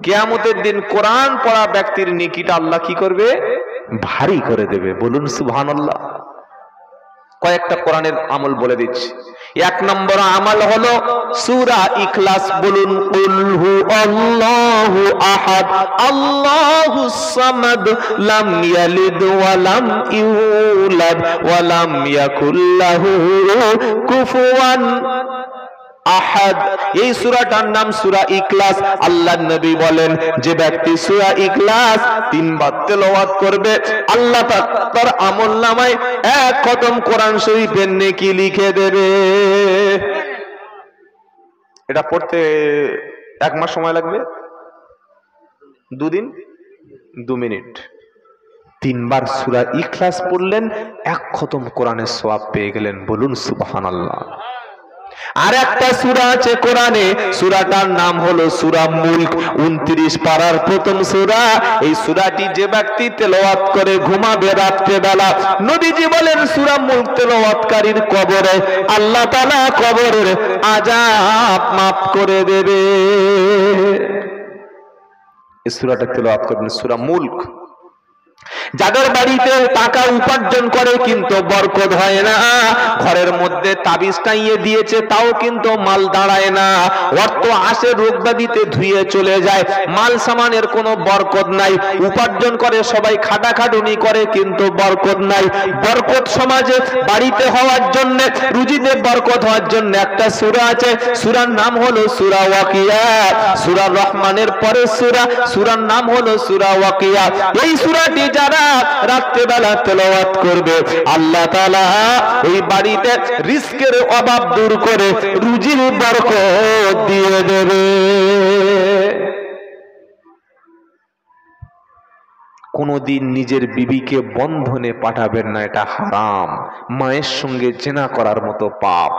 কিয়ামতের দিন কোরআন পড়া ব্যক্তির নেকিটা আল্লাহ কি করবে? ভারী করে দেবে। বলুন সুবহানাল্লাহ। কয়েকটা কোরআনের আমল বলে দিচ্ছি। এক নম্বর আমল হলো সূরা ইখলাস। বলুন কুল হু আল্লাহু আহাদ আল্লাহুস সামাদ লাম ইয়ালিদ ওয়া লাম ইউলাদ ওয়া লাম ইয়াকুল লাহু কুফুয়ান আহাদ। এই সূরাটার নাম সূরা ইখলাস। আল্লাহর নবী বলেন, যে ব্যক্তি সূরা ইখলাস 3 বার তেলাওয়াত করবে, আল্লাহ তার আমলনামায় 1 খতম কোরআন শরীফের নেকি লিখে দেবে। এটা পড়তে 1 মাস সময় লাগবে, 2 দিন 2 মিনিট। 3 বার সূরা ইখলাস পড়লেন, 1 খতম কোরআনের সওয়াব পেয়ে গেলেন। বলুন সুবহানাল্লাহ। আর একটা সূরা আছে কোরআনে, সূরাটার নাম হলো সূরা মুলক। 29 পারার প্রথম সূরা। এই সূরাটি যে ব্যক্তি তেলাওয়াত করে ঘুমাবে রাত্রে বেলা, নবীজি বলেন সূরা মুলক তেলাওয়াতকারীর কবরে আল্লাহ তাআলা কবরের আযাব মাফ করে দেবে। এই সূরাটা তেলাওয়াত করবেন, সূরা মুলক। যাদের বাড়িতে টাকা উপার্জন করে কিন্তু বরকত হয় না, ঘরের মধ্যে তাবিজ টাইয়ে দিয়েছে তাও কিন্তু মাল দাঁড়ায় না, অর্থ আসে রোগ ব্যাধিতে ধুয়ে চলে যায়, মাল সামানের কোনো বরকত নাই, উপার্জন করে সবাই খাটাখাটুনি করে কিন্তু বরকত নাই। বরকত সমাজে বাড়িতে হওয়ার জন্য, রুজিতে বরকত হওয়ার জন্য একটা সূরা আছে, সূরার নাম হলো সূরা ওয়াকিয়া। সূরা রহমানের পরে সূরার নাম হলো সূরা ওয়াকিয়া। এই সূরাটি যারা রাত্রে বেলা তেলাওয়াত করবে, আল্লাহ তাআলা ওই বাড়িতে রিজকের অভাব দূর করে রুজির বরকত দিয়ে দেবে। কোনদিন নিজের বিবিকে বন্ধনে পাঠাবেন না, এটা হারাম। মায়ের সঙ্গে জিনা করার মতো পাপ।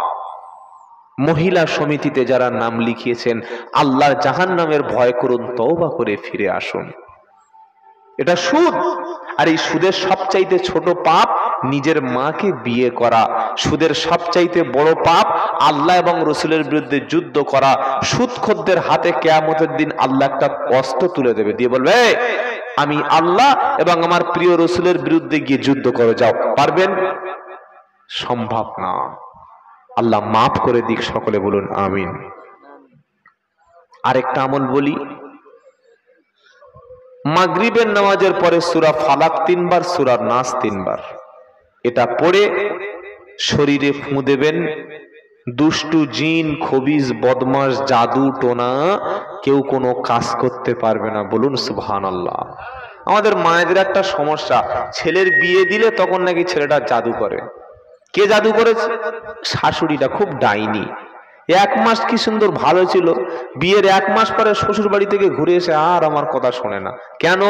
মহিলা সমিতিতে যারা নাম লিখিয়েছেন, আল্লাহর জাহান্নামের ভয় করুন, তওবা করে ফিরে আসুন। এটা সুদ। আর এই সুদের সবচাইতে ছোট পাপ নিজের মাকে বিয়ে করা। সুদের সবচাইতে বড় পাপ আল্লাহ এবং রাসূলের বিরুদ্ধে যুদ্ধ করা। সুদখোরদের হাতে কিয়ামতের দিন আল্লাহ একটা অস্ত্র তুলে দেবে, দিয়ে বলবে, আমি আল্লাহ এবং আমার প্রিয় রাসূলের বিরুদ্ধে গিয়ে যুদ্ধ করে যাও। পারবেন? সম্ভব না। আল্লাহ মাফ করে দিক, সকলে বলুন আমিন। আরেকটা আমল বলি, মাগরিবের নামাজের পরে সূরা ফালাক 3 বার, সূরা নাস 3 বার, এটা পড়ে শরীরে ফুঁ দেবেন। দুষ্টু জিন, খবিস, বদমাশ, জাদু টোনা কেউ কোনো কাজ করতে পারবে না। বলুন সুবহানাল্লাহ। আমাদের মায়েদের একটা সমস্যা, ছেলের বিয়ে দিলে তখন নাকি ছেলেটা জাদু করে। কে জাদু করেছে? শাশুড়িটা খুব ডাইনি। 1 মাস কি সুন্দর ভালো ছিল, বিয়ের 1 মাস পরে শ্বশুর বাড়ি থেকে ঘুরে এসে আর আমার কথা শোনে না। কেন?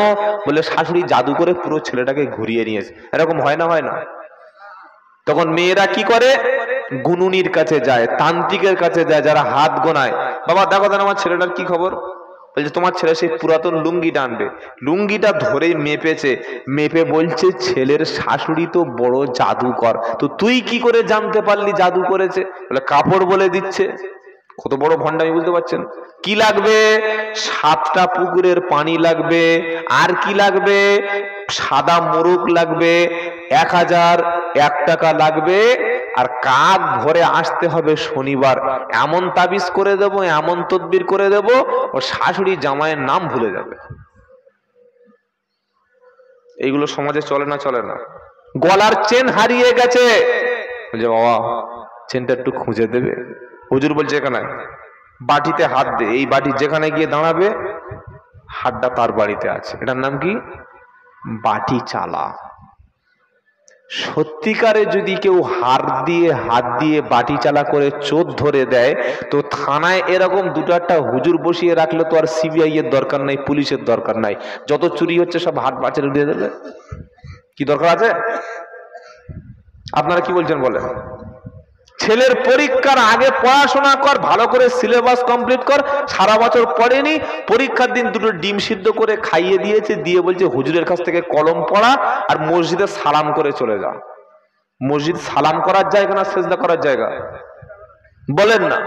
বলে শাশুড়ি জাদু করে পুরো ছেলেটাকে ঘুরিয়ে নিয়েছে। এরকম হয় না? হয় না? তখন মেয়েরা কি করে? গুনুনির কাছে যায়, তান্ত্রিকের কাছে যায়, যারা হাত গোনায়। বাবা দেখো দেন আমার ছেলেটার কি খবর। বলছে তোমার ছেলে সেই পুরাতন লুঙ্গিটা আনবে। লুঙ্গিটা ধরে মেপেছে, মেপে বলছে ছেলের শাশুড়ি তো বড় জাদুকর, তো তুই কি করে জানতে পারলি জাদু করেছে? বলে কাপড় বলে দিচ্ছে। কত বড় ভণ্ডামি, বুঝতে পারছেন? কি লাগবে? 7টা পুকুরের পানি লাগবে। আর কি লাগবে? সাদা মোরগ লাগবে, 1001 টাকা লাগবে, আর কাক ভরে আসতে হবে শনিবার। এমন তাবিজ করে দেব, এমন তদবির করে দেব, ও শাশুড়ি জামাইয়ের নাম ভুলে যাবে। এইগুলো সমাজে চলে না? চলে না? গলার চেন হারিয়ে গেছে, বলছে বাবা চেনটা একটু খুঁজে দেবে। হুজুর বলছে এখানে বাটিতে হাত দে, এই বাটি যেখানে গিয়ে দাঁড়াবে হাতটা তার বাড়িতে আছে। এটার নাম কি? বাটি চালা। সত্যিকারে যদি কেউ হাত দিয়ে বাটি চালা করে চোর ধরে দেয়, তো থানায় এরকম 2-4টা হুজুর বসিয়ে রাখলে তো আর সিবিআই এর দরকার নাই, পুলিশের দরকার নাই। যত চুরি হচ্ছে সব হাত বাঁচালে দিয়ে দেবে। কি দরকার আছে? আপনারা কি বলছেন বলেন? ছেলের পরীক্ষার আগে পড়াশোনা কর, ভালো করে সিলেবাস কমপ্লিট কর। সারা বছর পড়েনি, পরীক্ষার দিন 2টো ডিম সিদ্ধ করে খাইয়ে দিয়েছে, দিয়ে বলছে হুজুরের কাছ থেকে কলম পড়া আর মসজিদে সালাম করে চলে যা। মসজিদ সালাম করার জায়গা না সেজদা করার জায়গা? বলেন না।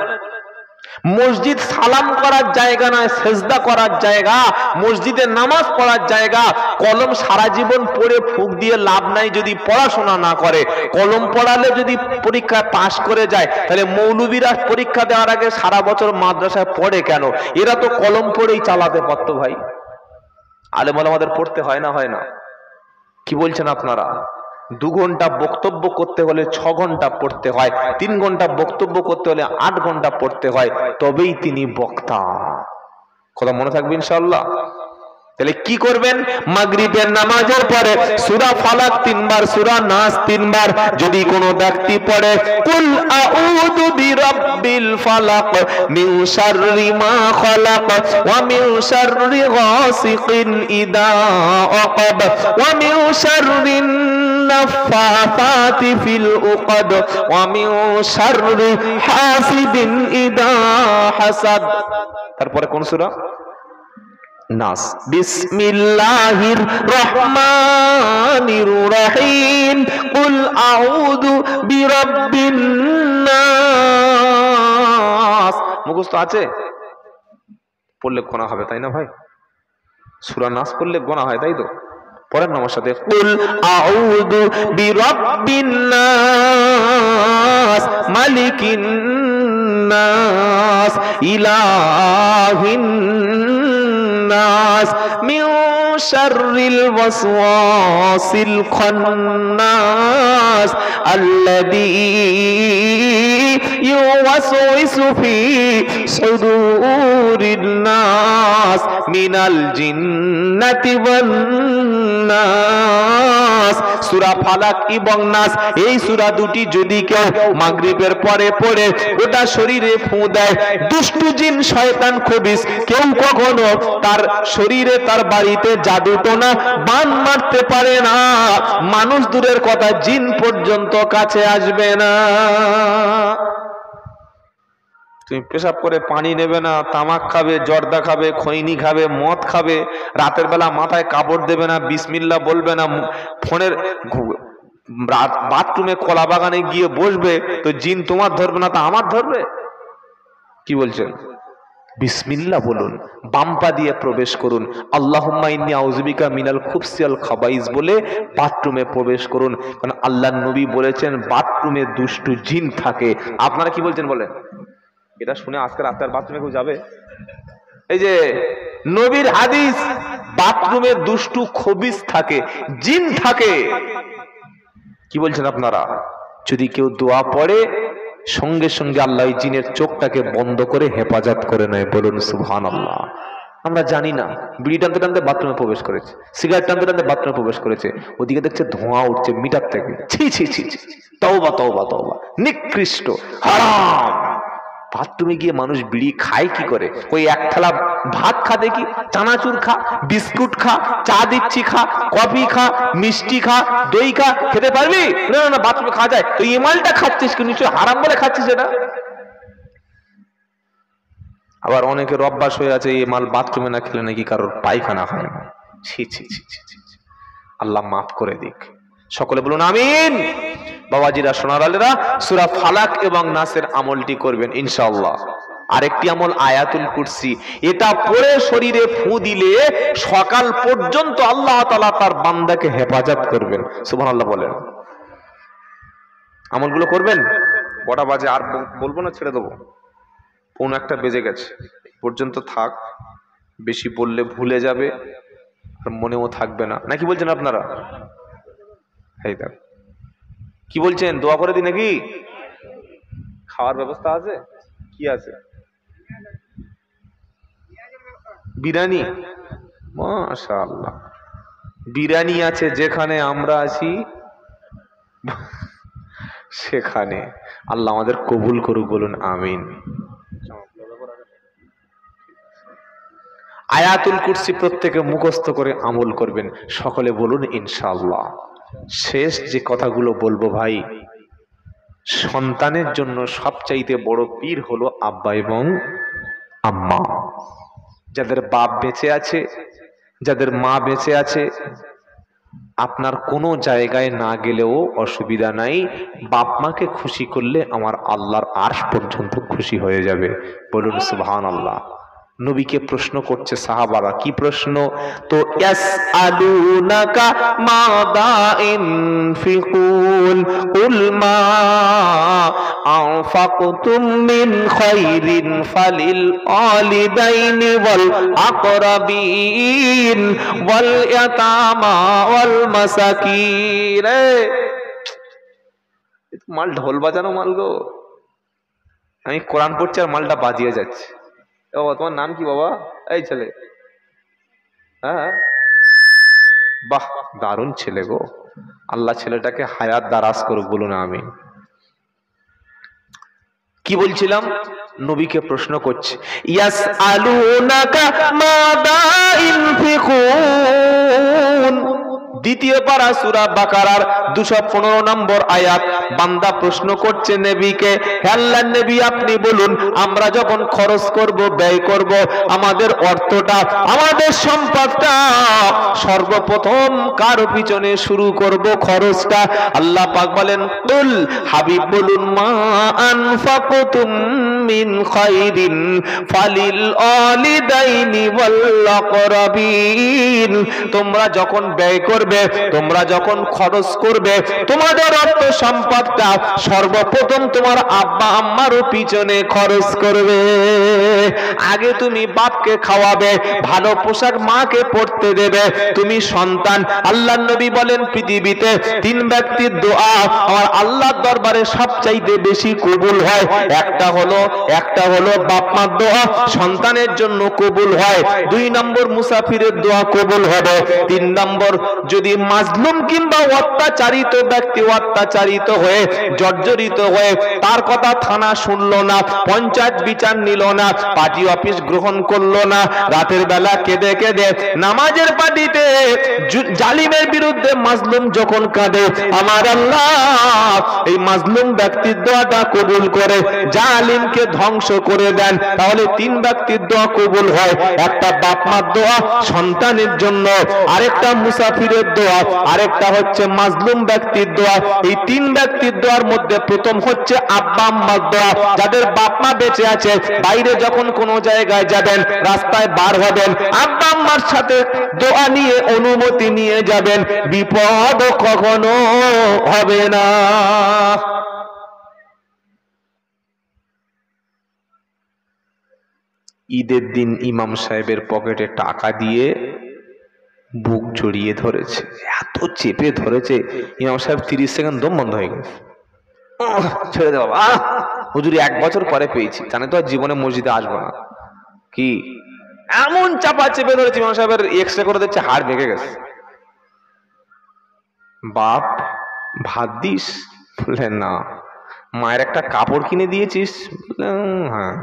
মসজিদ সালাম করার জায়গা নয়, সেজদা করার জায়গা, মসজিদে নামাজ পড়ার জায়গা। কলম সারা জীবন পড়ে ফুক দিয়ে লাভ নাই যদি পড়াশোনা না করে। কলম পড়ালে যদি পরীক্ষায় পাশ করে যায়, তাহলে মৌলবীরা পরীক্ষা দেওয়ার আগে সারা বছর মাদ্রাসায় পড়ে কেন? এরা তো কলম পড়েই চালাতে পারতো ভাই। আলেম ওলামাদের পড়তে হয় না? হয় না? কি বলছেন আপনারা? 2 ঘন্টা বক্তব্য করতে হলে 6 ঘন্টা পড়তে হয়, 3 ঘন্টা বক্তব্য করতে হলে 8 ঘন্টা পড়তে হয়, তবেই তিনি বক্তা। কথা মনে থাকবে ইনশাআল্লাহ। তাহলে কি করবেন? মাগরিবের নামাজের পরে সূরা ফালাক 3 বার, সূরা নাস 3 বার যদি কোনো ব্যক্তি পড়ে, কুল আউযু বিরাব্বিল ফালাক মিন শাররি মা খালাক ওয়া মিন শাররি গাসিকিন ইযা আকাব ওয়া মিন শাররিন নাফাসাতি ফিল উকদ ওয়া মিন শাররি হাসিদিন ইযা হাসাদ। তারপরে কোন সূরা? নাস। বিসমিল্লাহির রহমানির রহিম, কুল আউযু বিরাব্বিন নাস। মুখস্থ আছে? পড়লে গোনা হবে, তাই না ভাই? সূরা নাস পড়লে গোনা হয়, তাই তো? পড়েন আমার সাথে, কুল আউযু বিরাব্বিন নাস মালিকিন নাস ইলাহিন নাস মিন শাররিল ওয়াসওয়াসিল খান্নাস আল্লাযী ইউওয়াসওয়িসু ফি সুদুরিন নাস মিনাল জিন্নাতি ওয়ান নাস। সূরা ফালাক এবং নাস, এই সূরা দুটি যদি কেউ মাগরিবের পরে পড়ে গোটা শরীরে ফু দেয়, দুষ্টু জিন শয়তান খবিস কেউ কখনো তার শরীরে, তার বাড়িতে জাদু টোনা বান মারতে পারে না। মানুষ দূরের কথা, জিন পর্যন্ত কাছে আসবে না। তুমি পেশাব করে পানি নেবে না, তামাক খাবে, জর্দা খাবে, খৈনি খাবে, মদ খাবে, রাতের বেলা মাথায় কাপড় দেবে না, বিসমিল্লাহ বলবে না, ফোনের বাথরুমে কলা বাগানে গিয়ে বসবে, তো জিন তোমার ধরবে না, তা আমার ধরবে? কি বলছেন? বিসমিল্লাহ বলুন, বাম্পা দিয়ে প্রবেশ করুন, আল্লাহুম্মা ইন্নী আউযুবিকা মিনাল খুবসি ওয়াল খাবাইস বলে বাথরুমে প্রবেশ করুন। কারণ আল্লাহর নবী বলেছেন বাথরুমে দুষ্টু জিন থাকে। আপনারা কি বলছেন বলেন? এটা শুনে আজকে রাতে আর বাথরুমে কেউ যাবে? এই যে নবীর হাদিস, বাথরুমে দুষ্টু খবিস থাকে, জিন থাকে। কি বলছেন আপনারা? যদি কেউ দোয়া পড়ে, সঙ্গে সঙ্গে আল্লাহ এই জিনের চোখটাকে বন্ধ করে হেফাজত করে নেয়। বলুন সুবহানাল্লাহ। আমরা জানি না, বিড়ি টানতে টানতে বাথরুমে প্রবেশ করেছে, সিগারেট টানতে টানতে বাথরুমে প্রবেশ করেছে, ওদিকে দেখছে ধোঁয়া উঠছে মিটার থেকে। ছি ছি ছি ছি, তওবা তওবা তওবা, নিকৃষ্ট, হারাম। বাথরুমে গিয়ে মানুষ বিড়ি খায় কি করে? ওই এক থালা ভাত খা, দেখি, চানাচুর খা, বিস্কুট খা, চা দিচ্ছি খা, কফি খা, মিষ্টি খা, দই খা, খেতে পারবি? না না, বাথরুমে খাওয়া যায়। তো এই মালটা খাচ্ছিস কি? নিশ্চয় হারাম বলে খাচ্ছিস এটা। আবার অনেকের অভ্যাস হয়ে আছে, এই মাল বাথরুমে না খেলে নাকি কারোর পায়খানা হয় না। ছি ছি ছি ছি ছি, আল্লাহ মাফ করে দিক। সকলে বলুন আমিন। বাবাজিরা, সোনার আলেরা, সূরা ফালাক এবং নাসের আমলটি করবেন ইনশাআল্লাহ। আরেকটি আমল আয়াতুল কুরসি, এটা পড়ে শরীরে ফু দিলে সকাল পর্যন্ত আল্লাহ তাআলা তার বান্দাকে হেফাজত করবেন। সুবহানাল্লাহ বলেন। আমলগুলো করবেন। কটা বাজে আর বলবো না, ছেড়ে দেবো। 1:45 বেজে গেছে, পর্যন্ত থাক। বেশি বললে ভুলে যাবে আর মনেও থাকবে না, নাকি বলছেন আপনারা? এই দেখ, কি বলছেন? দোয়া করে দিই নাকি? খাওয়ার ব্যবস্থা আছে? কি আছে? বিরিয়ানি, মাশাআল্লাহ, বিরিয়ানি আছে। যেখানে আমরা আছি সেখানে আল্লাহ আমাদের কবুল করুক। বলুন আমিন। আয়াতুল কুরসি প্রত্যেকে মুখস্থ করে আমল করবেন। সকলে বলুন ইনশাআল্লাহ। শেষ যে কথাগুলো বলবো ভাই, সন্তানের জন্য সবচাইতে বড় পীর হলো আব্বা এবং আম্মা। যাদের বাপ বেঁচে আছে, যাদের মা বেঁচে আছে, আপনার কোনো জায়গায় না গেলেও অসুবিধা নাই, বাপ মাকে খুশি করলে আমার আল্লাহর আরশ পর্যন্ত খুশি হয়ে যাবে। বলুন সুবহানাল্লাহ। নবীকে প্রশ্ন করছে সাহাবারা, কি প্রশ্ন? তো ইয়াসআলুনাকা মাযা ইনফিকুন কুল মা আনফাকতুম মিন খায়রিন ফালিল ওয়ালিদাইনি ওয়াল আকরাবিন ওয়াল ইয়াতামা ওয়াল মাসাকিন। মাল ঢোল বাজানো মাল গো। আমি কোরআন পড়ছি আর মালটা বাজিয়ে যাচ্ছে। বাবা তোমার নাম কি বাবা? এই ছেলে, হ্যাঁ বাহ দারুণ ছেলে গো, আল্লাহ ছেলেটাকে হায়াত দারাজ করুক, বলুন আমিন। কি বলছিলাম? নবীকে প্রশ্ন করছে, ইয়াসআলুনাকা মাযা ইনফিকুন। দ্বিতীয় পারা সূরা বাকারার 215 নম্বর আয়াত। বান্দা প্রশ্ন করছে নবীকে, হে আল্লাহর নবী আপনি বলুন, আমরা যখন খরচ করব, ব্যয় করব, আমাদের অর্থটা, আমাদের সম্পদটা সর্বপ্রথম কার পিছনে শুরু করব খরচটা? আল্লাহ পাক বলেন, কুল হাবিব বলুন, মা আনফাকতুম মিন খায়রিন ফালিল ওয়ালিদাইনি ওয়াল আকরাবিন। তোমরা যখন ব্যয় করবে, তোমরা যখন খরচ করবে, তোমাদের অর্থ সম্পদটা সর্বপ্রথম তোমার আব্বা আম্মারও পিছনে খরচ করবে। আগে তুমি বাপকে খাওয়াবে, ভালো পোশাক মাকে পরতে দেবে, তুমি সন্তান। আল্লাহর নবী বলেন, পৃথিবীতে 3 ব্যক্তির দোয়া আমার আল্লাহর দরবারে সবচাইতে বেশি কবুল হয়। একটা হলো বাপ মার দোয়া সন্তানের জন্য কবুল হয়। 2 নম্বর মুসাফিরের দোয়া কবুল হবে। 3 নম্বর যদি মাজলুম কিংবা অত্যাচারিত ব্যক্তি অত্যাচারিত হয়ে জর্জরিত হয়ে, তার কথা থানা শুনলো না, পঞ্চায়েত বিচার নিল না, পার্টি অফিস গ্রহণ করলো না, রাতের বেলা কেঁদে কেঁদে নামাজের পার্টিতে জালিমের বিরুদ্ধে মাজলুম যখন কাঁদে, আমার আল্লাহ এই মাজলুম ব্যক্তির দোয়াটা কবুল করে জালিমকে ধ্বংস করে দেন। তাহলে 3 ব্যক্তির দোয়া কবুল হয়। একটা বাপ মার দোয়া সন্তানের জন্য, আরেকটা মুসাফিরের দোয়া, আরেকটা হচ্ছে মাজলুম ব্যক্তির দোয়া। এই 3 ব্যক্তির দোয়ার মধ্যে প্রথম হচ্ছে আব্বা আম্মার দোয়া। যাদের বাপ মা বেঁচে আছে, বাইরে যখন কোনো জায়গায় যাবেন, রাস্তায় বার হবেন, আব্বা আম্মার সাথে দোয়া নিয়ে অনুমতি নিয়ে যাবেন, বিপদ কখনো হবে না। ঈদের দিন ইমাম সাহেবের পকেটে টাকা দিয়ে বুক জড়িয়ে ধরেছে, এত চেপে ধরেছে, ইমাম সাহেব 30 সেকেন্ড দম বন্ধ হয়ে গেছে। ছেড়ে দে বাবা, হুজুরি 1 বছর পরে পেয়েছি, জানে তো আর জীবনে মসজিদে আসবো না। কি এমন চাপা চেপে ধরেছে, ইমাম সাহেবের এক্সরে করে দিচ্ছে, হাড় ভেঙে গেছে। বাপ ভাত দিস? বললেন না। মায়ের একটা কাপড় কিনে দিয়েছিস? হ্যাঁ।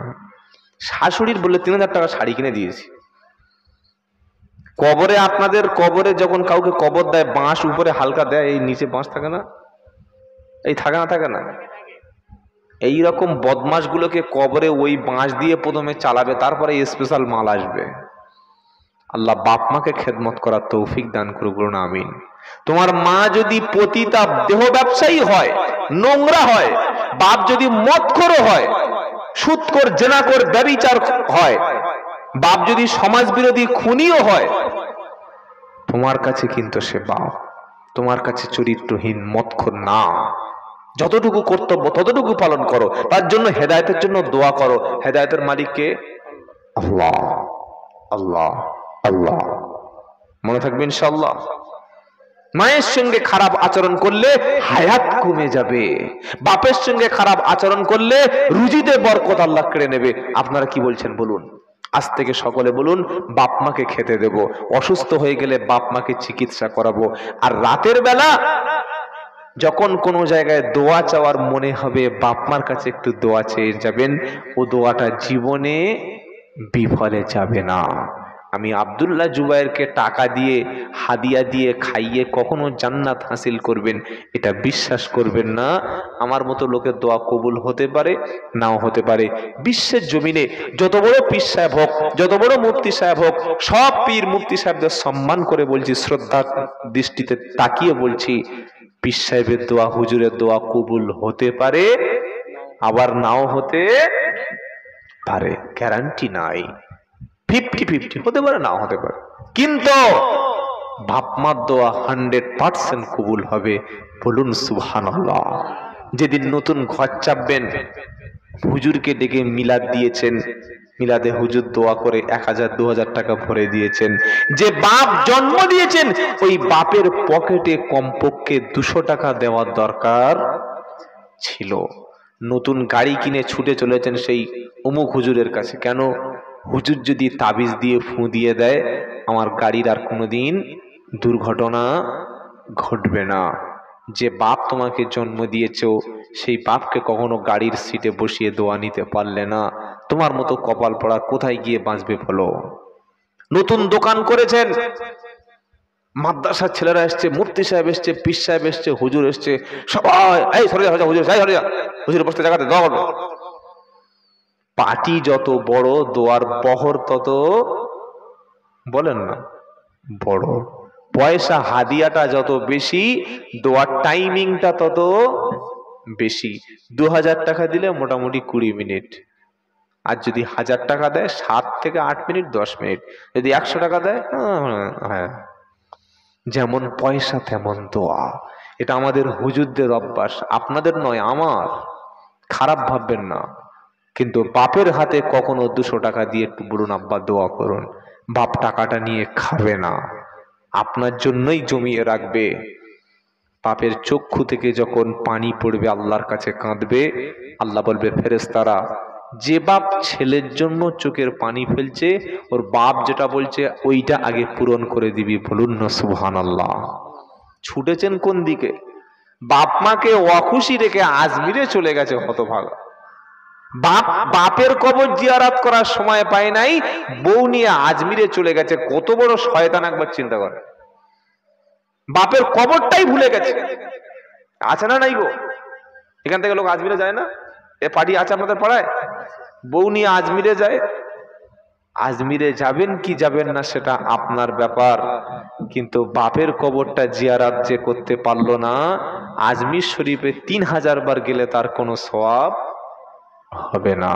শাশুড়ির বললে 3000 টাকা শাড়ি কিনে দিয়েছি। কবরে, আপনাদের কবরে যখন কাউকে কবর দেয়, বাঁশ উপরে হালকা দেয়, এই নিচে বাঁশ থাকে না, এই থাকে না, এইরকম বদমাশ গুলোকে কবরে ওই বাঁশ দিয়ে প্রথমে চালাবে, তারপরে স্পেশাল মাল আসবে। আল্লাহ বাপ মাকে খেদমত করার তৌফিক দান করুক, বলুন আমিন। তোমার মা যদি পতিতা দেহ ব্যবসায়ী হয়, নোংরা হয়, বাপ যদি মদখোর হয়, সুদখোর, জেনাখোর, ব্যভিচার হয়, বাপ যদি সমাজ বিরোধী খুনিও হয়, তোমার কাছে কিন্তু সে বাপ, তোমার কাছে চরিত্রহীন মদখোর না। যতটুকু কর্তব্য ততটুকু পালন করো, তার জন্য হেদায়েতের জন্য দোয়া করো। হেদায়েতের মালিককে আল্লাহ, আল্লাহ, আল্লাহ। মনে থাকবে ইনশাআল্লাহ। মায়ের সঙ্গে খারাপ আচরণ করলে হায়াত কমে যাবে, বাপের সঙ্গে খারাপ আচরণ করলে রুজিতে বরকত আল্লাহ কেড়ে নেবে। আপনারা কি বলছেন বলুন? আজ থেকে সকলে বলুন, বাপ মাকে খেতে দেব, অসুস্থ হয়ে গেলে বাপ মাকে চিকিৎসা করাবো। আর রাতের বেলা যখন কোনো জায়গায় দোয়া চাওয়ার মনে হবে, বাপ মার কাছে একটু দোয়া চেয়ে যাবেন, ও দোয়াটা জীবনে বিফলে যাবে না। আমি আব্দুল্লাহ জুবায়েরকে টাকা দিয়ে হাদিয়া দিয়ে খাইয়ে কখনো জান্নাত হাসিল করবেন এটা বিশ্বাস করবেন না। আমার মতো লোকের দোয়া কবুল হতে পারে, নাও হতে পারে। বিশ্বের জমিনে যত বড় পীর সাহেব হোক, যত বড় মুফতি সাহেব হোক, সব পীর মুফতি সাহেবদের সম্মান করে বলছি, শ্রদ্ধার দৃষ্টিতে তাকিয়ে বলছি, পীর সাহেবের দোয়া, হুজুরের দোয়া কবুল হতে পারে, আবার নাও হতে পারে, গ্যারান্টি নাই। 50-50 হতে পারে, নাও হতে পারে, কিন্তু বাপমার দোয়া 100% কবুল হবে। বলুন সুবহানাল্লাহ। যেদিন নতুন ঘর চাপবেন, হুজুরকে ডেকে মিলাদ দিয়েছেন, মিলাদে হুজুর দোয়া করে 1000-2000 টাকা ভরে দিয়েছেন, যে বাপ জন্ম দিয়েছেন ওই বাপের পকেটে কমপক্ষে 200 টাকা দেওয়ার দরকার ছিল। নতুন গাড়ি কিনে ছুটে চলেছেন সেই অমুক হুজুরের কাছে, কেন? হুজুর যদি তাবিজ দিয়ে ফু দিয়ে দেয় আমার গাড়ির আর কোনোদিন দুর্ঘটনা ঘটবে না। যে বাপ তোমাকে জন্ম দিয়েছো সেই বাপকে কখনো গাড়ির সিটে বসিয়ে দোয়া নিতে পারলে না, তোমার মতো কপাল পড়া কোথায় গিয়ে বাঁচবে বলো? নতুন দোকান করেছেন, মাদ্রাসার ছেলেরা এসছে, মুফতি সাহেব এসছে, পীর সাহেব এসছে, হুজুর এসছে, সবাই এই সরে যা হুজুর, সরে যা হুজুর, বসতে জায়গাতে দোয়া করবে। পার্টি যত বড় দোয়ার বহর তত, বলেন না, বড়। পয়সা হাদিয়াটা যত বেশি দোয়ার টাইমিংটা তত বেশি। 2000 টাকা দিলে মোটামুটি 20 মিনিট, আর যদি 1000 টাকা দেয় 7 থেকে 8 মিনিট 10 মিনিট, যদি 100 টাকা দেয় হ্যাঁ, যেমন পয়সা তেমন দোয়া। এটা আমাদের হুজুরদের অভ্যাস, আপনাদের নয়, আমার। খারাপ ভাববেন না, কিন্তু বাপের হাতে কখনো 200 টাকা দিয়ে একটু বলুন আব্বা দোয়া করুন, বাপ টাকাটা নিয়ে খাবে না, আপনার জন্যই জমিয়ে রাখবে। বাপের চক্ষু থেকে যখন পানি পড়বে আল্লাহর কাছে কাঁদবে, আল্লাহ বলবে ফেরেশতারা, যে বাপ ছেলের জন্য চোখের পানি ফেলছে ওর বাপ যেটা বলছে ওইটা আগে পূরণ করে দিবি। বলুন না সুবহানাল্লাহ। ছুটেছেন কোন দিকে? বাপ মাকে অখুশি রেখে আজমিরে চলে গেছে হতভাগা। বাপের কবর জিয়ারত করার সময় পায় নাই, বউ নিয়ে আজমিরে চলে গেছে। কত বড় শয়তান একবার চিন্তা করে, বাপের কবরটাই ভুলে গেছে। আছে না নাই গো? এখান থেকে লোক আজমিরে যায় না? এ পার্টি আছে আপনাদের পাড়ায়? বউ নিয়ে আজমিরে যায়। আজমিরে যাবেন কি যাবেন না সেটা আপনার ব্যাপার, কিন্তু বাপের কবরটা জিয়ারত যে করতে পারলো না, আজমির শরীফে 3000 বার গেলে তার কোনো সওয়াব হবে না।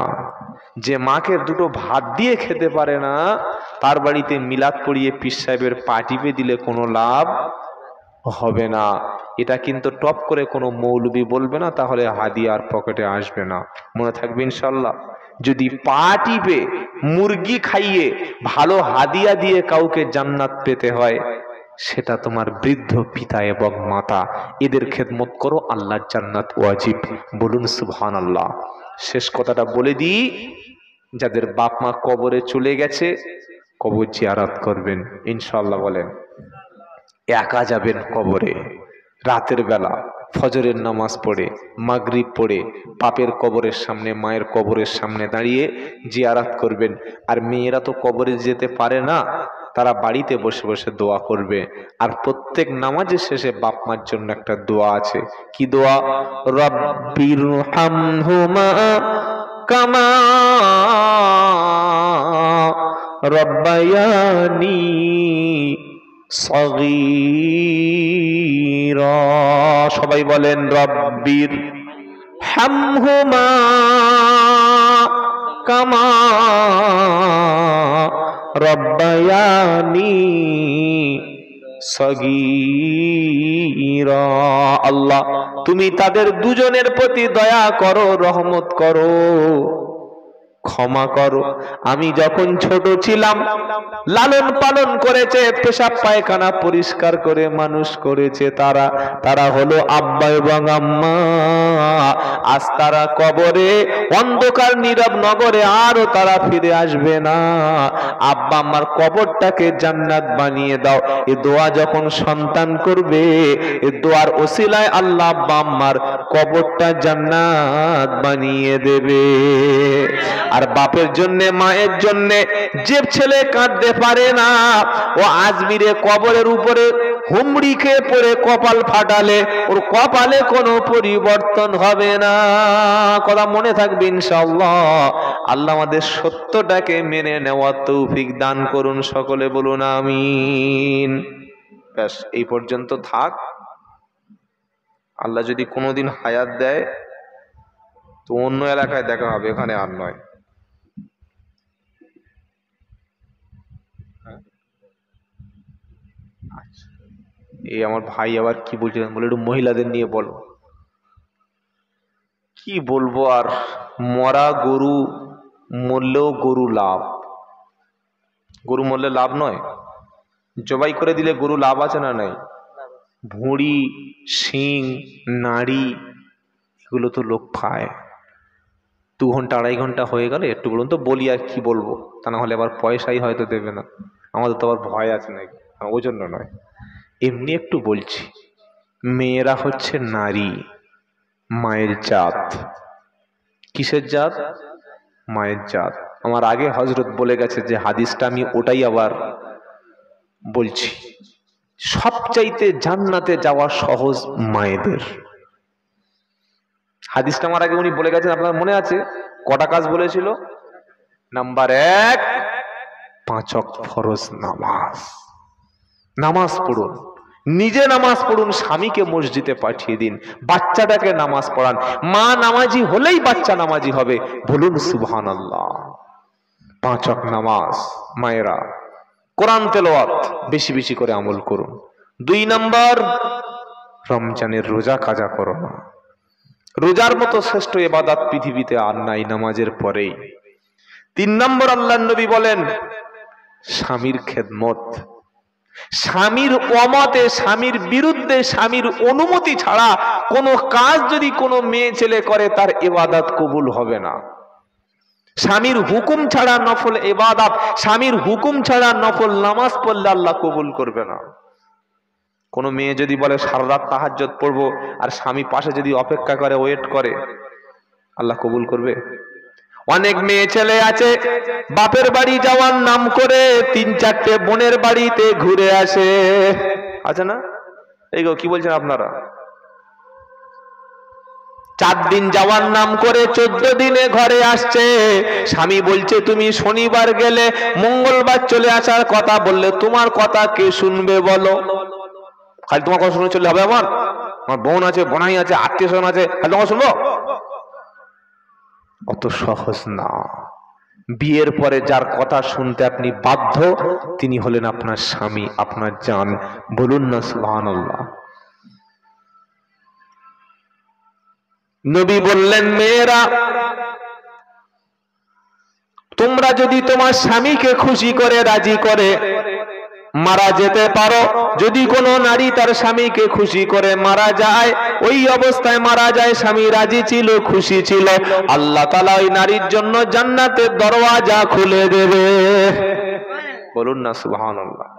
যে মাকে দুটো ভাত দিয়ে খেতে পারে না, তার বাড়িতে মিলাদ পড়িয়ে পীর সাহেবের পা টিপে দিলে কোনো লাভ হবে না। এটা কিন্তু টপ করে কোনো মৌলবি বলবে না, তাহলে হাদিয়ার পকেটে আসবে না, মনে থাকবে ইনশাল্লাহ। যদি পা টিপে মুরগি খাইয়ে ভালো হাদিয়া দিয়ে কাউকে জান্নাত পেতে হয়, সেটা তোমার বৃদ্ধ পিতা এবং মাতা, এদের খেদমত করো, আল্লাহর জান্নাত ওয়াজিব। বলুন সুবহানাল্লাহ। শেষ কথাটা বলে দিই, যাদের বাপ মা কবরে চলে গেছে কবর জিয়ারত করবেন ইনশাআল্লাহ। বলেন, একা যাবেন কবরে, রাতের বেলা ফজরের নামাজ পড়ে, মাগরিব পড়ে, বাপের কবরের সামনে, মায়ের কবরের সামনে দাঁড়িয়ে জিয়ারত করবেন। আর মেয়েরা তো কবরে যেতে পারে না, তারা বাড়িতে বসে বসে দোয়া করবে। আর প্রত্যেক নামাজের শেষে বাপ মার জন্য একটা দোয়া আছে। কি দোয়া? রব্বিরহামহুমা কামা রব্বায়ানি সগীরা। সবাই বলেন, রব্বির হামহুমা কামা রব্বায়ানি সগীরা। আল্লাহ, তুমি তাদের দুজনের প্রতি দয়া করো, রহমত করো, ক্ষমা করো। আমি যখন ছোট ছিলাম লালন পালন করেছে, পেশাব পায়খানা পরিষ্কার করে মানুষ করেছে তারা হলো আব্বা এবং আম্মা। আজ তারা কবরে, অন্ধকার নীরব নগরে, আরো তারা ফিরে আসবে না। আব্বা আম্মার কবরটাকে জান্নাত বানিয়ে দাও। এ দোয়া যখন সন্তান করবে, এ দোয়ার ওসিলায় আল্লাহ আব্বা আম্মার কবরটা জান্নাত বানিয়ে দেবে। আর বাপের জন্য মায়ের জন্য যে ছেলে কাঁদতে পারে না, ও আজমিরে কবরের উপরে হুমড়ি খেয়ে পড়ে কপাল ফাটালে ওর কপালে কোনো পরিবর্তন হবে না। কথা মনে থাকবে ইনশাআল্লাহ। আল্লাহ আমাদের সত্যটাকে মেনে নেওয়ার তৌফিক দান করুন, সকলে বলুন আমিন। ব্যাস এই পর্যন্ত থাক। আল্লাহ যদি কোনোদিন হায়াত দেয় তো অন্য এলাকায় দেখা হবে, এখানে আর নয়। এই আমার ভাই আবার কি বলছিলেন, বলে একটু মহিলাদের নিয়ে বলো। কি বলবো আর, মরা গরু মরলেও গরু লাভ। গরু মরলে লাভ নয়, জবাই করে দিলে গরু লাভ আছে না নাই? ভুঁড়ি, শিং, নাড়ি এগুলো তো লোক খায়। 2 ঘন্টা 2.5 ঘন্টা হয়ে গেলে একটু বলুন তো বলি, আর কি বলবো, তা না হলে আবার পয়সাই হয়তো দেবে না। আমাদের তো আবার ভয় আছে নাকি, ওই জন্য নয়, এমনি একটু বলছি। মেয়েরা হচ্ছে নারী, মায়ের জাত। কিসের জাত? মায়ের জাত। আমার আগে হযরত বলে গেছে যে হাদিসটা, আমি ওটাই আবার বলছি। সবচাইতে জান্নাতে যাওয়া সহজ মায়েদের। হাদিসটা আমার আগে উনি বলে গেছেন, আপনার মনে আছে? কটা কাজ বলেছিল? নাম্বার 1, 5 ওয়াক্ত ফরজ নামাজ। নামাজ পড়ুন, নিজে নামাজ পড়ুন, স্বামীকে মসজিদে পাঠিয়ে দিন, বাচ্চাটাকে নামাজ পড়ান। মা নামাজি হলেই বাচ্চা নামাজি হবে, বলুন সুবহানাল্লাহ। 5 ওয়াক্ত নামাজ মায়েরা। কোরআন তেলাওয়াত বেশি বেশি করে আমল করুন। 2 নাম্বার, রমজানের রোজা কাজা করো না। রোজার মতো শ্রেষ্ঠ ইবাদত পৃথিবীতে আর নাই নামাজের পরেই। 3 নম্বর, আল্লাহর নবী বলেন স্বামীর খেদমত। স্বামীর অমতে, স্বামীর বিরুদ্ধে, স্বামীর অনুমতি ছাড়া কোনো কাজ যদি কোনো মেয়ে ছেলে করে তার ইবাদত কবুল হবে না। স্বামীর হুকুম ছাড়া নফল ইবাদত, স্বামীর হুকুম ছাড়া নফল নামাজ পড়লে আল্লাহ কবুল করবে না। কোনো মেয়ে যদি বলে সারা রাত তাহাজ্জুদ পড়বো, আর স্বামী পাশে যদি অপেক্ষা করে, ওয়েট করে, আল্লাহ কবুল করবে? অনেক মেয়ে ছেলে আছে বাপের বাড়ি যাওয়ার নাম করে 3-4টে বোনের বাড়িতে ঘুরে আসে, আছে না? এই গো কি বলছেন আপনারা? 4 দিন যাওয়ার নাম করে 14 দিনে ঘরে আসছে। স্বামী বলছে তুমি শনিবার গেলে মঙ্গলবার চলে আসার কথা, বললে তোমার কথা কে শুনবে বলো? খালি তোমার কথা শুনে চললে হবে? আমার বোন আছে, বোনাই আছে, আত্মীয় স্বজন আছে, খালি তোমার শুনবো? অত সহজ না। বিয়ের পরে যার কথা শুনতে আপনি বাধ্য, তিনি হলেন আপনার স্বামী, আপনার জান। বলুন না সুবহানাল্লাহ। নবী বললেন মেয়েরা, তোমরা যদি তোমার স্বামীকে খুশি করে রাজি করে মারা যেতে পারো, যদি কোনো নারী তার স্বামীকে খুশি করে মারা যায়, ওই অবস্থায় মারা যায়, স্বামী রাজি ছিল, খুশি ছিল, আল্লাহ তাআলা ওই নারীর জন্য জান্নাতের দরওয়াজা খুলে দেবে। বলুন না সুবহানাল্লাহ।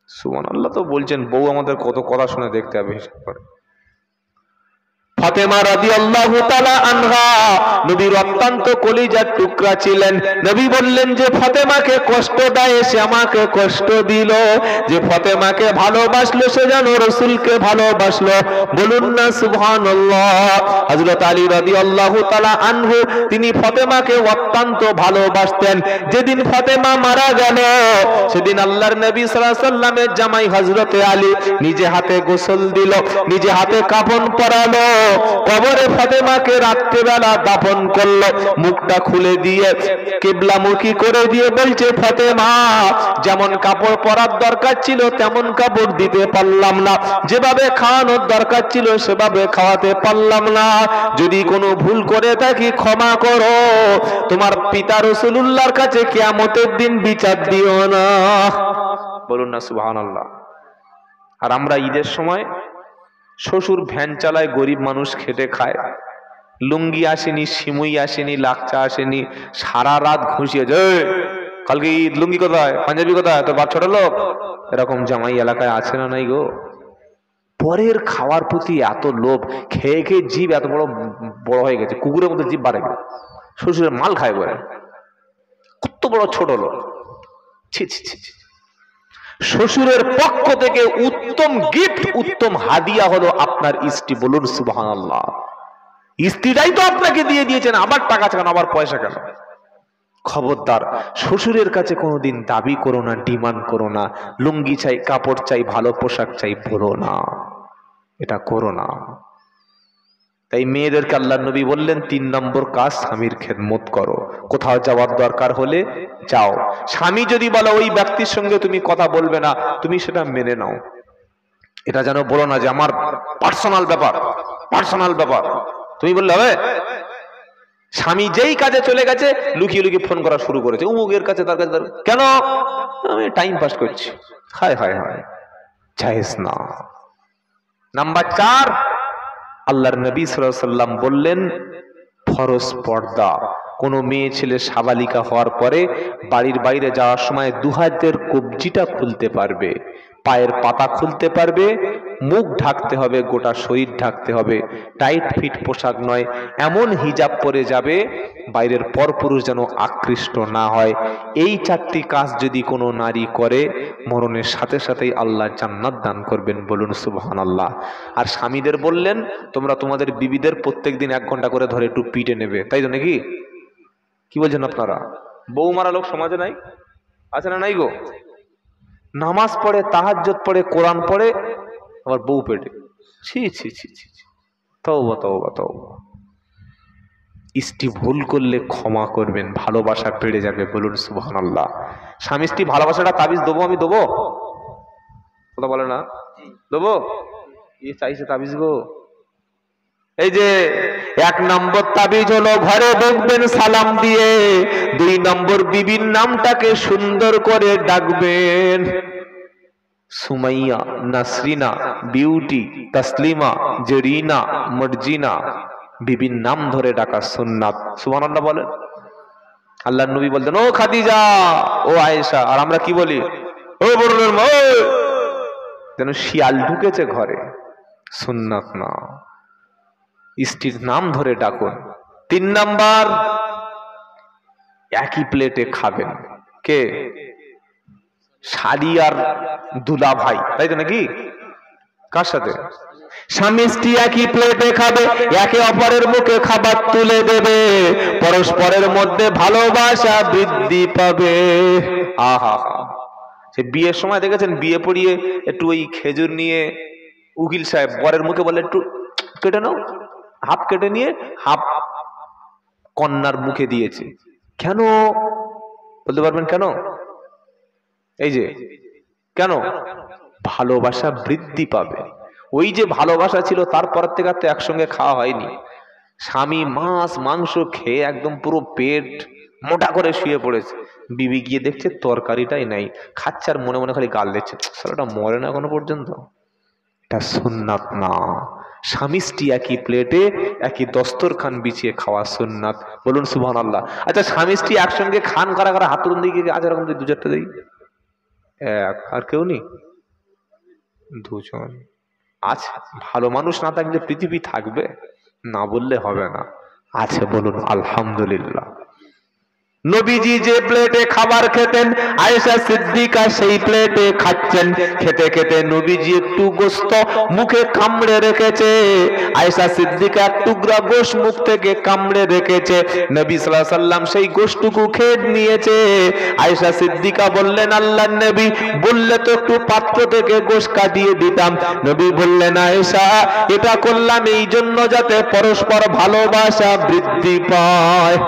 সুবহানাল্লাহ তো বলছেন, বউ আমাদের কত কথা শুনে দেখতে হবে হিসাব করে। ফাতেমা রাদিয়াল্লাহু তাআলা আনহা নবীর অত্যন্ত কলিজার টুকরা ছিলেন। নবী বললেন যে ফাতেমাকে কষ্ট দেয় সে আমাকে কষ্ট দিল, যে ফাতেমাকে ভালোবাসলো সে যেন রাসূলকে ভালোবাসলো। বলুন না সুবহানাল্লাহ। হযরত আলী রাদিয়াল্লাহু তাআলা আনহু তিনি ফাতেমাকে অত্যন্ত ভালোবাসতেন। যেদিন ফাতেমা মারা গেল সেদিন আল্লাহর নবী সাল্লাল্লাহু আলাইহি ওয়াসাল্লামের জামাই হযরতে আলী নিজে হাতে গোসল দিল, নিজে হাতে কাফন পরালো, কবরে ফাতেমাকে রাত্রিবেলা দাফন করলো, মুখটা খুলে দিয়ে কিবলামুখী করে দিয়ে বলছে ফাতেমা, যেমন কাপড় পরার দরকার ছিল তেমন কাপড় দিতে পারলাম না, যেভাবে খাওয়ানোর দরকার ছিল সেভাবে খাওয়াতে পারলাম না, যদি কোনো ভুল করে থাকি ক্ষমা করো, তোমার পিতা রাসূলুল্লাহর কাছে কিয়ামতের দিন বিচার দিও না। বলুন না সুবহানাল্লাহ। আর আমরা ঈদের সময় শ্বশুর ভ্যান চালায়, গরিব মানুষ খেটে খায়, লুঙ্গি আসেনি, সিমুই আসেনি, লাকচা আসেনি, সারা রাত ঘুষিয়েছে, কালকে ঈদ, লুঙ্গি কোথায়, পাঞ্জাবি কোথায়, তোর বাপ ছোট লোক, এরকম জামাই এলাকায় আছে না নাই গো? পরের খাওয়ার প্রতি এত লোভ, খেয়ে খেয়ে জিভ এত বড় বড় হয়ে গেছে, কুকুরের মতো জিভ বাড়ে। শ্বশুরের মাল খায় বলে, কত বড় ছোট লোক। ছি ছি ছি ছি। শ্বশুরের পক্ষ থেকে উত্তম গিফট, উত্তম হাদিয়া হলো আপনার স্ত্রী। বলুন সুবহানাল্লাহ। স্ত্রীটাই তো আপনাকে দিয়ে দিয়েছেন, আবার টাকা চান, আবার পয়সা কেন? খবরদার, শ্বশুরের কাছে কোনোদিন দাবি করো না, ডিমান্ড করো না, লুঙ্গি চাই, কাপড় চাই, ভালো পোশাক চাই বলো না, এটা করো না। তাই মেয়েদেরকে আল্লাহ নবী বললেন 3 নম্বর কাজ, স্বামীর খেদমত করো। কোথাও যাওয়ার দরকার হলে যাও। স্বামী যদি বলে ওই ব্যক্তির সঙ্গে তুমি কথা বলবে না, তুমি সেটা মেনে নাও। এটা যেন বলো না যে আমার পার্সোনাল ব্যাপার, পার্সোনাল ব্যাপার, তুমি বললে হবে? স্বামী যেই কাজে চলে গেছে লুকিয়ে লুকিয়ে ফোন করা শুরু করেছে, উমুকের কাছে, তার কাছে, কেন? আমি টাইম পাস করছি। হায় হায় হায়, জায়েজ না। নাম্বার 4, আল্লাহর নবী সাল্লাল্লাহু আলাইহি সাল্লাম বললেন ফরজ পর্দা। কোনো মেয়ে ছেলে সাবালিকা হওয়ার পরে বাড়ির বাইরে যাওয়ার সময় 2 হাতের কবজিটা খুলতে পারবে, পায়ের পাতা খুলতে পারবে, মুখ ঢাকতে হবে, গোটা শরীর ঢাকতে হবে, টাইট ফিট পোশাক নয়, এমন হিজাব পরে যাবে বাইরের পরপুরুষ যেন আকৃষ্ট না হয়। এই 4টি কাজ যদি কোনো নারী করে, মরণের সাথে সাথেই আল্লাহ জান্নাত দান করবেন। বলুন সুবহানাল্লাহ। আর স্বামীদের বললেন তোমরা তোমাদের বিবিদের প্রত্যেকদিন 1 ঘন্টা করে ধরে একটু পিটে নেবে, তাই তো নাকি? কি বলছেন আপনারা? বউ মারা লোক সমাজে নাই? আছে না নাই গো? নামাজ পড়ে, তাহাজ্জুদ পড়ে, কোরআন পড়ে, আবার বউ পেটে। ছি ছি ছি ছি, তওবা তওবা তওবা। স্ত্রী ভুল করলে ক্ষমা করবেন, ভালোবাসা বেড়ে যাবে। বলুন সুবহানাল্লাহ। স্বামী স্ত্রী ভালোবাসাটা তাবিজ দেবো, আমি দেবো? কথা বলে না, দেবো? চাইছে তাবিজ গো। এই যে 1 নম্বর তাবিজ হলো ঘরে ঢুকবেন সালাম দিয়ে, 2 নম্বর বিবির নামটাকে সুন্দর করে ডাকবেন। সুমাইয়া, নাসরিনা, বিউটি, তাসলিমা, জেরিনা, মর্জিনা, বিবির নাম ধরে ডাকা সুন্নাত। সুবহানাল্লাহ বলেন। আল্লাহর নবী বলতেন ও খাদিজা, ও আয়েশা, আর আমরা কি বলি? ও বরুণের মা, যেন শিয়াল ঢুকেছে ঘরে। সুন্নাত না, স্ত্রীর নাম ধরে ডাকুন। 3 নাম্বার, একই প্লেটে খাবেন। কে? শালি আর দুলা ভাই, তাই তো নাকি? কার সাথে? স্বামী স্ত্রী একই প্লেটে খাবে, একে অপরের মুখে খাবার তুলে দেবে, পরস্পরের মধ্যে ভালোবাসা বৃদ্ধি পাবে। আহা, সে বিয়ের সময় দেখেছেন, বিয়ে পড়িয়ে একটু ওই খেজুর নিয়ে উকিল সাহেব বরের মুখে বলে একটু কেটে নাও, হাফ কেটে নিয়ে হাফ কন্যার মুখে দিয়েছে। কেন বলতে পারবেন কেন? এই যে কেন? ভালোবাসা বৃদ্ধি পাবে। ওই যে ভালোবাসা ছিল, তারপর থেকে আর তো একসঙ্গে খাওয়া হয়নি। স্বামী মাছ মাংস খেয়ে একদম পুরো পেট মোটা করে শুয়ে পড়েছে, বিবি গিয়ে দেখছে তরকারিটাই নাই, খাচ্ছে আর মনে মনে খালি গাল দিচ্ছে, সালাটা মরে না এখনো পর্যন্ত। এটা সুন্নাত না। স্বামী স্ত্রী একই প্লেটে একই দস্তরখান বিছিয়ে খাওয়া সুন্নাত। বলুন সুবহানাল্লাহ। আচ্ছা, স্বামী স্ত্রী একসঙ্গে খান কারা কারা? হাত তুলুন দিকে। আজ এরকম 2-4টা দিই। এক, আর কেউ নেই? 2 জন। আচ্ছা, ভালো মানুষ না থাকলে পৃথিবী থাকবে? না বললে হবে না। আছে, বলুন আলহামদুলিল্লাহ। নবীজি যে প্লেটে খাবার খেতেন, আয়েশা সিদ্দিকা সেই প্লেটে খাচ্ছেন। খেতে খেতে নবীজি একটু গোশত মুখে কামড়ে রেখেছে, আয়েশা সিদ্দিকা এক টুকরা গোশত মুখ থেকে কামড়ে রেখেছে। নবী সাল্লাল্লাহু আলাইহি সাল্লাম সেই গোশতটুকু খেয়ে নিয়েছে। আয়েশা সিদ্দিকা বললেন আল্লাহর নবী, বললে তো একটু পাত্র থেকে গোশত কাটিয়ে দিতাম। নবী বললেন আয়েশা, এটা করলাম এই জন্য যাতে পরস্পর ভালোবাসা বৃদ্ধি পায়।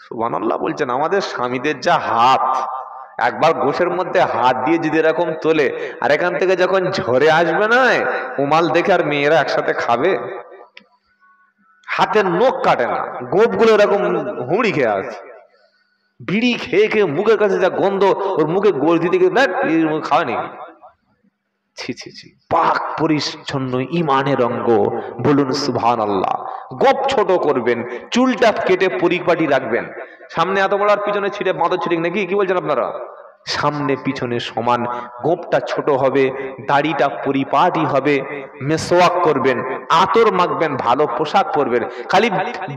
সুবহানাল্লাহ বলছেন। আমাদের স্বামীদের যা হাত, একবার গোশের মধ্যে হাত দিয়ে যদি এরকম তোলে, আর এখান থেকে যখন ঝরে আসবে না উমাল দেখে, আর মেয়েরা একসাথে খাবে। হাতের নখ কাটে না, গোপগুলো এরকম হুমড়ি খেয়ে আছে। বিড়ি খেয়ে খেয়ে মুখের কাছে যা গন্ধ, ওর মুখে গোল দিতে গিয়ে খাওয়ানি। ছি ছি ছি। পাক পরিচ্ছন্ন ইমানের অঙ্গ। বলুন সুবহানাল্লাহ। গোপ ছোট করবেন, চুলটা কেটে পরিপাটি রাখবেন। সামনে এত বড় আর পিছনে ছিঁড়ে বাঁধো ছিঁড়ে নাকি? কি বলছেন আপনারা? সামনে পিছনে সমান, গোঁপটা ছোট হবে, দাড়িটা পরিপাটি হবে, মেসওয়াক করবেন, আতর মাখবেন, ভালো পোশাক পরবেন। খালি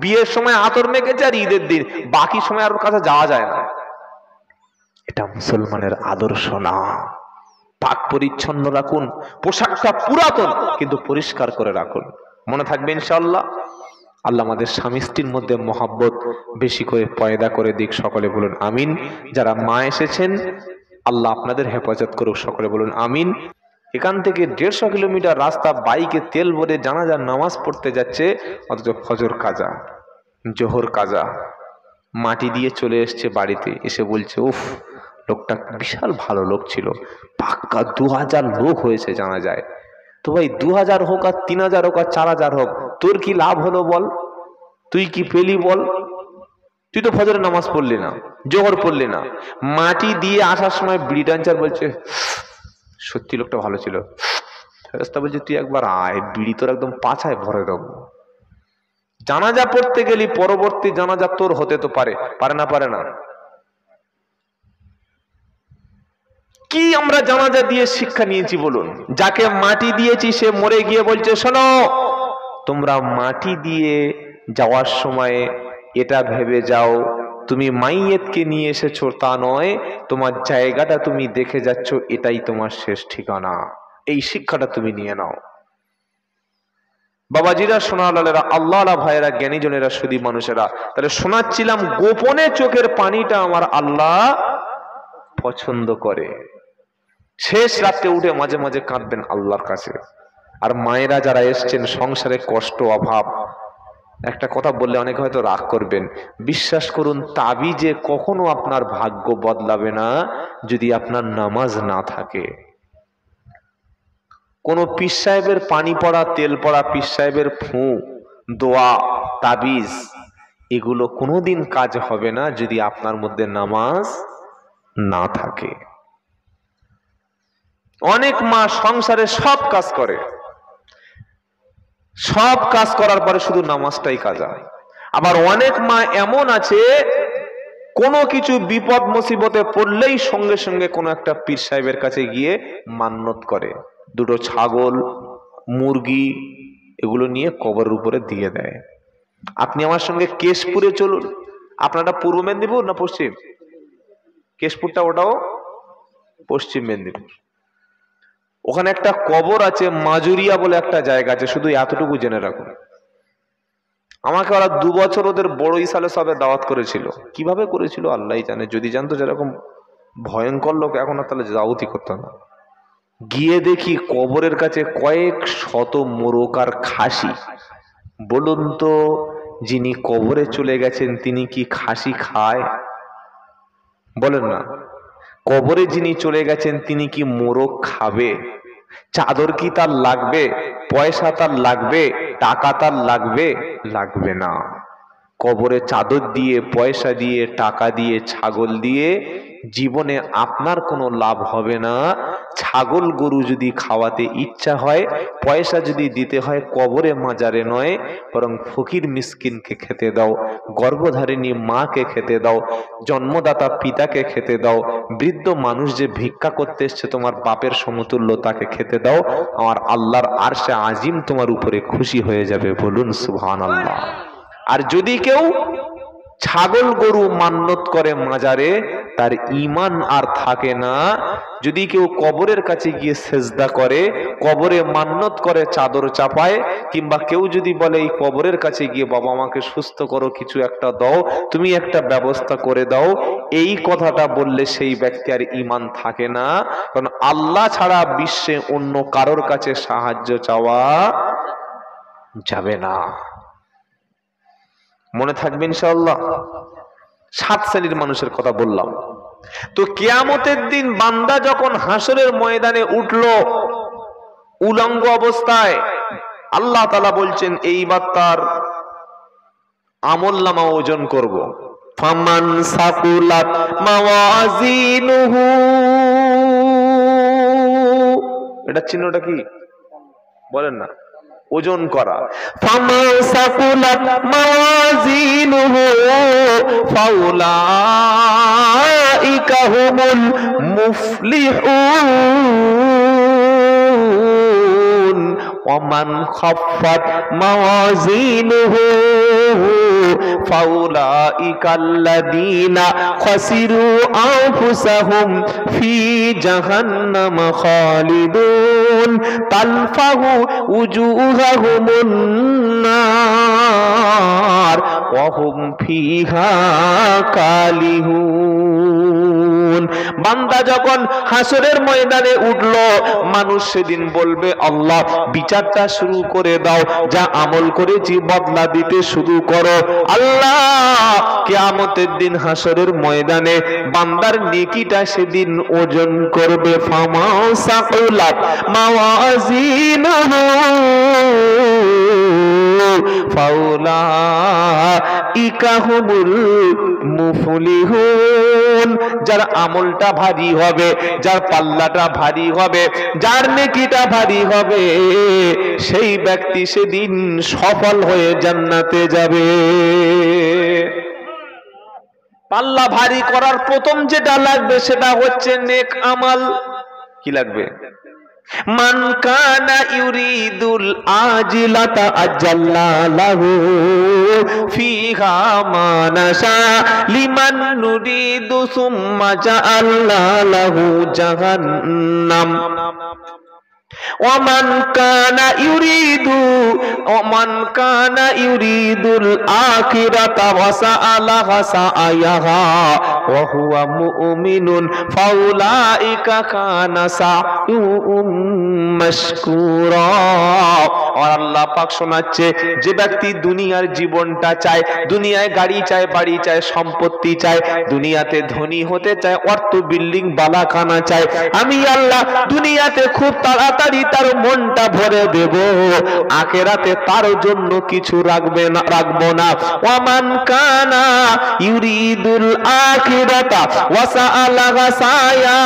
বিয়ের সময় আতর মেখেছে আর ঈদের দিন, বাকি সময় আর ওর কাছে যাওয়া যায় না। এটা মুসলমানের আদর্শ না। পাক পরিচ্ছন্ন রাখুন, পোশাকটা পুরাতন কিন্তু পরিষ্কার করে রাখুন। মনে থাকবে ইনশাআল্লাহ। আল্লাহ আমাদের স্বামী স্ত্রীর মধ্যে মহাব্বত বেশি করে পয়দা করে দিক। সকলে বলুন আমিন। যারা মা এসেছেন আল্লাহ আপনাদের হেফাজত করুক। সকলে বলুন আমিন। এখান থেকে 150 কিলোমিটার রাস্তা বাইকে তেল ভরে জানাজার নামাজ পড়তে যাচ্ছে, অথচ ফজর কাজা, জোহর কাজা, মাটি দিয়ে চলে এসছে বাড়িতে, এসে বলছে উফ, লোকটা বিশাল ভালো লোক ছিল, পাক্কা 2000 লোক হয়েছে জানা যায়। তো ভাই 2000 হোক আর 3000 হোক আর 4000 হোক, তোর কি লাভ হলো বল? তুই কি পেলি বল? তুই তো ফজরের নামাজ পড়লি না, জোহর পড়লি না। মাটি দিয়ে আসার সময় বিড়ি টানচার বলছে সত্যি লোকটা ভালো ছিল। ফেরেশতা বলছে তুই একবার আয়, বিড়ি তোর একদম পাছায় ভরে দেবো। জানাজা পড়তে গেলি পরবর্তী জানাজা তোর হতে তো পারে, পারে না? পারে না? কি আমরা জানাজা দিয়ে শিক্ষা নিয়েছি বলুন? যাকে মাটি দিয়েছি সে মরে গিয়ে বলছে শোনো, তোমরা মাটি দিয়ে যাওয়ার সময় এটা ভেবে যাও, তুমি মাইয়েতকে নিয়ে এসেছো তা নয়, তোমার জায়গাটা তুমি দেখে যাচ্ছ, এটাই তোমার শেষ ঠিকানা। এই শিক্ষাটা তুমি নিয়ে নাও। বাবাজিরা, সোনালালেরা, আল্লাহ ভাইয়েরা, জ্ঞানীজনেরা, সুদী মানুষেরা, তাহলে শোনাচ্ছিলাম গোপনে চোখের পানিটা আমার আল্লাহ পছন্দ করে। শেষ রাতে উঠে মাঝে মাঝে কাঁদবেন আল্লাহর কাছে। আর মায়েরা যারা এসছেন, সংসারে কষ্ট অভাব, একটা কথা বললে অনেকে হয়তো রাগ করবেন, বিশ্বাস করুন তাবিজে কখনো আপনার ভাগ্য বদলাবে না যদি আপনার নামাজ না থাকে। কোন পীর সাহেবের পানি পড়া, তেল পড়া, পীর সাহেবের ফু, দোয়া, তাবিজ, এগুলো কোনোদিন কাজ হবে না যদি আপনার মধ্যে নামাজ না থাকে। অনেক মা সংসারে সব কাজ করে, সব কাজ করার পরে শুধু নামাজটাই কাজা। আবার অনেক মা এমন আছে, কোনো কিছু বিপদ মুসিবতে পড়লেই সঙ্গে সঙ্গে কোনো একটা পীর সাহেবের কাছে গিয়ে মান্নত করে, দুটো ছাগল, মুরগি, এগুলো নিয়ে কবরের উপরে দিয়ে দেয়। আপনি আমার সঙ্গে কেশপুরে চলুন। আপনারা পূর্ব মেদিনীপুর না পশ্চিম? কেশপুরটা ওটাও পশ্চিম মেদিনীপুর। ওখানে একটা কবর আছে, মাজুরিয়া বলে একটা জায়গা আছে, শুধু এতটুকু জেনে রাখুন। আমাকে ওরা 2 বছর ওদের বড় ইসালে সবে দাওয়াত করেছিল। কিভাবে করেছিল আল্লাহ জানে, যদি জানতো যেরকম ভয়ঙ্কর লোক এখন আর তাহলে দাওয়াতই করতো না। গিয়ে দেখি কবরের কাছে কয়েক শত মোরগ আর খাসি। বলুন তো, যিনি কবরে চলে গেছেন তিনি কি খাসি খায়? বলেন না। কবরে যিনি চলে গেছেন তিনি কি মোরগ খাবে? চাদর কি তার লাগবে? পয়সা তার লাগবে? টাকা তার লাগবে? লাগবে না। কবরে চাদর দিয়ে, পয়সা দিয়ে, টাকা দিয়ে, ছাগল দিয়ে জীবনে আপনার কোনো লাভ হবে না। ছাগল গরু যদি খাওয়াতে ইচ্ছা হয়, পয়সা যদি দিতে হয়, কবরে মাজারে নয়, বরং ফকির মিসকিনকে খেতে দাও, গর্ভধারিণী মাকে খেতে দাও, জন্মদাতা পিতাকে খেতে দাও, বৃদ্ধ মানুষ যে ভিক্ষা করতে এসছে তোমার বাপের সমতুল্য তাকে খেতে দাও। আমার আল্লাহর আরশে আজিম তোমার উপরে খুশি হয়ে যাবে। বলুন সুবহানাল্লাহ। আর যদি কেউ ছাগল গরু মান্নত করে মাজারে, তার ঈমান আর থাকে না। যদি কেউ কবরের কাছে গিয়ে সেজদা করে, কবরে মান্নত করে, চাদর চাপায়, কিংবা কেউ যদি বলে এই কবরের কাছে গিয়ে বাবা আমাকে সুস্থ করো, কিছু একটা দাও, তুমি একটা ব্যবস্থা করে দাও, এই কথাটা বললে সেই ব্যক্তি আর ঈমান থাকে না। কারণ আল্লাহ ছাড়া বিশ্বে অন্য কারোর কাছে সাহায্য চাওয়া যাবে না। মনে থাকবে ইনশাআল্লাহ। 7 শ্রেণীর মানুষের কথা বললাম। তো কিয়ামতের দিন বান্দা যখন হাসরের ময়দানে উঠলো উলঙ্গ অবস্থায়, আল্লাহ তাআলা বলছেন এইবার তার আমলনামা ওজন করব। ফামান সাকুলাত মাওয়াজিনুহু, এটা চিহ্নটা কি বলেন না? ওজন করা। ফামান সাকুলাত মাওয়াজিনুহু ফাউলাইকা হুমুল মুফলিহুন ওয়া মান খাফফাত মাওয়াজিনুহু ফাউলাইকাল্লাযীনা খাসিরু আনফুসাহুম ফি জাহান্নাম খালিদুন তালফাহু উজুহাহুমুন নার ওয়া হুম ফিহা কালিহুন। বান্দা যখন হাসরের ময়দানে উঠল, মানুষ সেদিন বলবে আল্লাহ বিচারটা শুরু করে দাও, যা আমল করেছি বদলা দিতে শুরু করো। আল্লাহ কিয়ামতের দিন হাসরের ময়দানে বান্দার নেকিটা সেদিন ওজন করবে। ফামা সাকুলাত মাওয়াজিনুহু ফাউলাইকা হুমুল মুফলিহুন। যার আমলটা ভারী হবে, যার পাল্লাটা ভারী হবে, যার নেকিটা ভারী হবে, সেই ব্যক্তি সেদিন সফল হয়ে জান্নাতে যাবে। পাল্লা ভারী করার প্রথম যেটা লাগবে সেটা হচ্ছে নেক আমল। কি লাগবে? মান কানা ইউরিদুল আজিলাতা আজ্জালনা লাহু ফিহা মা নাশা লিমান নুরিদু সুম্মা জাআলনা লাহু জাহান্নাম ومن كان يريد الآخرة وسعى سعيها وهو مؤمن فأولئك كان سعيهم مشكورا। और আল্লাহ পাক শোনাচ্ছে, যে ব্যক্তি দুনিয়ার জীবনটা চায়, দুনিয়ায় গাড়ি চায়, বাড়ি চায়, সম্পত্তি চায়, দুনিয়াতে ধনী হতে চায়, অর্থ বিল্ডিং বালাখানা চায়, আমি আল্লাহ দুনিয়াতে খুব তাড়াতাড়ি তার মনটা ভরে দেব, আখিরাতে তার জন্য কিছু রাখবো না। ওয়ামান কানা ইউরিদুল আখিরাতা ওয়া সাআলাহা সায়া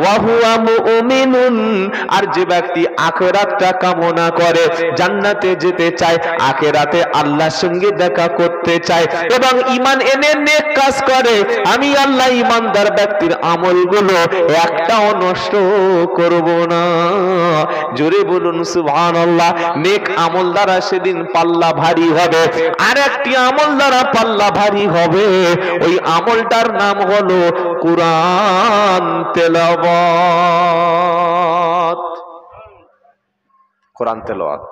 ওয়া হুয়া মুমিনুন। আর যে ব্যক্তি আখিরাতটা কামনা করে, জান্নাতে যেতে চায়, আখিরাতে আল্লাহর সঙ্গে দেখা করতে চায় এবং ঈমান এনে নেক কাজ করে, আমি আল্লাহ ঈমানদার ব্যক্তির আমলগুলো একটাও নষ্ট করব না। জোরে বলুন সুবহানাল্লাহ। নেক আমল দ্বারা সেদিন পাল্লা ভারী হবে, আর একটি আমল দ্বারা পাল্লা ভারী হবে, ওই আমলটার নাম হলো কুরআন তেলাওয়াত। কোরআন তেলাওয়াত।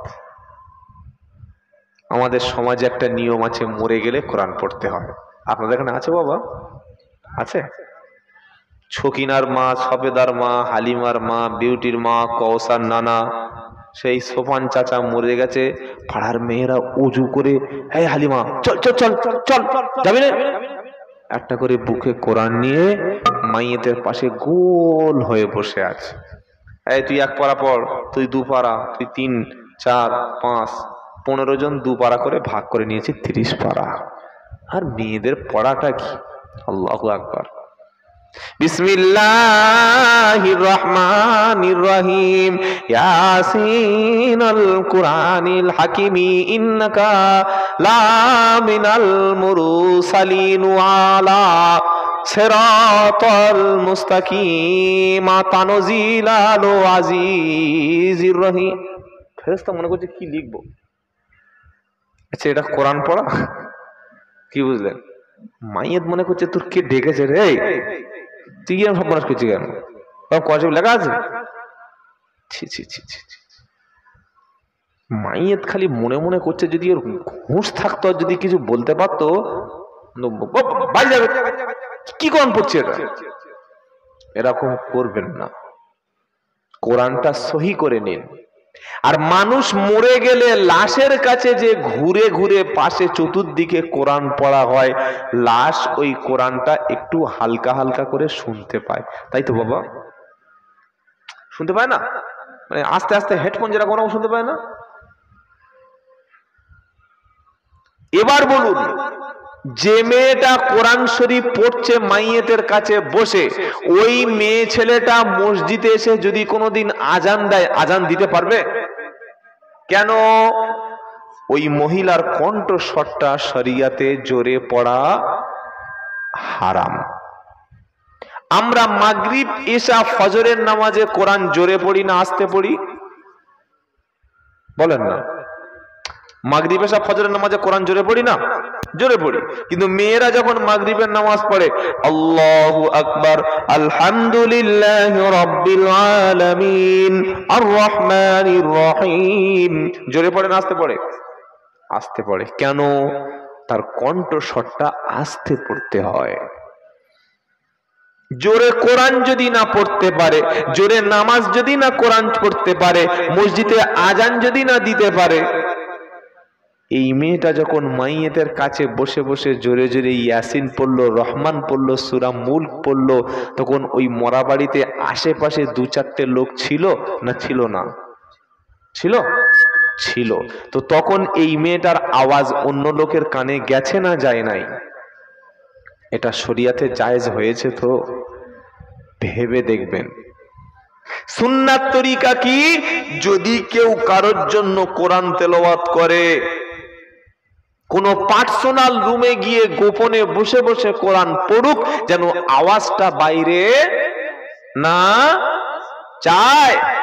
আমাদের সমাজে একটা নিয়ম আছে, মরে গেলে কোরআন পড়তে হবে। আপনাদের এখানে আছে বাবা? আছে? ছকিনার মা, সবেদার মা, হালিমার মা, বিউটির মা, কৌসার নানা, সেই সোফান চাচা মরে গেছে, পাড়ার মেয়েরা উজু করে, এই হালিমা চল চল চল চল, যাবি না? একটা করে বুকে কোরআন নিয়ে মাইয়েতের পাশে গোল হয়ে বসে আছে। এই তুই 1 পারা পড়, তুই 2 পারা, তুই 3, 4, 5, 15 জন 2 পারা করে ভাগ করে নিয়েছি 30 পারা। আর মেয়েদের পড়াটা কি! আল্লাহু আকবার। বিসমিল্লাহির রহমানির রহিম। ইয়াসিনাল কুরআনিল হাকিমি ইন্নাকা লামিনাল মুরসালিন আলা সিরাতাল মুস্তাকিম তানজিলাল আজিজির রহিম। ফেরেশতা মনে করছে কি লিখবো। আচ্ছা, এটা কোরআন পড়া? কি বুঝলেন? মাইয়েত মনে করছে তোর কে ডেকেছে রে, তুই কি সব মানুষ করছিস কেন? কজব লেখা আছে। ছি ছি ছি ছি। মাইয়েত খালি মনে মনে করছে যদি ওর হুঁশ থাকতো, যদি কিছু বলতে পারতো, কি কোরআন পড়ছে এটা। এরকম করবেন না, কোরআনটা সহি করে নিন। আর মানুষ মরে গেলে লাশের কাছে যে ঘুরে ঘুরে পাশে চতুর্দিকে কোরআন পড়া হয়, লাশ ওই কোরআনটা একটু হালকা হালকা করে শুনতে পায়, তাই তো বাবা? শুনতে পায় না? মানে আস্তে আস্তে হেডফোন যেটা কোনো শুনতে পায় না। এবার বলুন, যে মেয়েটা কোরআন শরীফ পড়ছে মাইয়েতের কাছে বসে, ওই মেয়ে ছেলেটা মসজিদে এসে যদি কোনোদিন আজান দেয়, আজান দিতে পারবে? কেন? ওই মহিলার কণ্ঠস্বরটা শরিয়াতে জোরে পড়া হারাম। আমরা মাগরিব ইশা ফজরের নামাজে কোরআন জোরে পড়ি না আস্তে পড়ি? বলেন না। মাগরিব ইশা ফজরের নামাজে কোরআন জোরে পড়ি না? জোরে পড়ি। কিন্তু মেয়েরা যখন মাগরিবের নামাজ পড়ে আল্লাহু আকবার, আলহামদুলিল্লাহি রাব্বিল আলামিন, আর রহমানির রহিম, জোরে পড়ে না আস্তে পড়ে? আস্তে পড়ে। কেন? তার কণ্ঠস্বরটা আস্তে পড়তে হয়। জোরে কোরআন যদি না পড়তে পারে, জোরে নামাজ যদি না কোরআন পড়তে পারে, মসজিদে আজান যদি না দিতে পারে, এই মেয়েটা যখন মাইয়েতের কাছে বসে বসে জোরে জোরে ইয়াসিন পড়লো, রহমান পড়লো, সূরা মুলক পড়লো, তখন ওই মরা বাড়িতে আশেপাশে দু চারটে লোক ছিল না ছিল না? ছিল, ছিল। তো তখন এই মেয়েটার আওয়াজ অন্য লোকের কানে গেছে না যায় নাই? এটা শরিয়াতে জায়েজ হয়েছে? তো ভেবে দেখবেন। সুন্নাত তরিকা কি? যদি কেউ কারোর জন্য কোরআন তেলাওয়াত করে, কোন পার্সোনাল রুমে গিয়ে গোপনে বসে বসে কোরআন পড়ুক, যেন আওয়াজটা বাইরে না যায়।